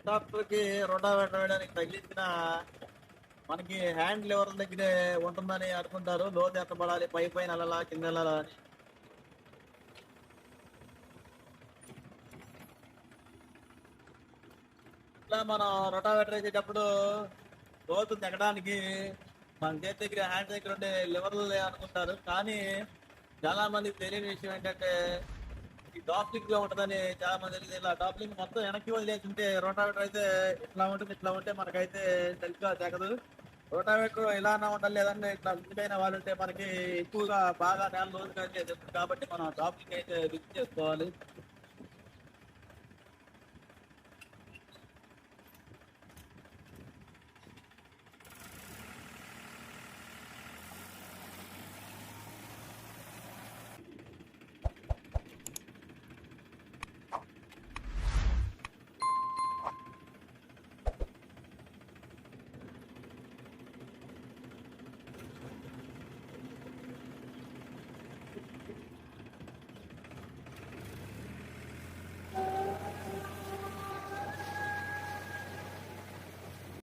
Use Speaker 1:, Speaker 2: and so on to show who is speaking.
Speaker 1: డాక్టర్కి రోటావేటర్ వేయడానికి తగిలించిన మనకి హ్యాండ్ లెవెల్ దగ్గరే ఉంటుందని అనుకుంటారు. లోతు ఎంత పడాలి, పై పైన వెళ్ళాలా, కింద వెళ్ళాలా అని. ఇట్లా మనం రొటావేటర్ వేసేటప్పుడు లోతు దిగడానికి మన చేతి దగ్గర హ్యాండ్ దగ్గర ఉండే లివర్లు అనుకుంటారు. కానీ చాలా మందికి తెలియని విషయం ఏంటంటే ఈ డాప్లింగ్ లో ఉంటుందని చాలా మంది తెలియదు. ఇలా డాప్లింగ్ మొత్తం వెనక్కి వదిలేస్తుంటే రోటావేటర్ అయితే ఇట్లా ఉంటుంది, ఇట్లా ఉంటే మనకైతే సరిగ్గా తెగదు. రోటావేటర్ ఇలానే ఉండాలి, లేదంటే ఇట్లా విడిపోయిన వాళ్ళు ఉంటే మనకి ఎక్కువగా బాగా నేల రోజుగా తెలుస్తుంది. కాబట్టి మనం డాప్లింగ్ అయితే ఫిక్స్ చేసుకోవాలి.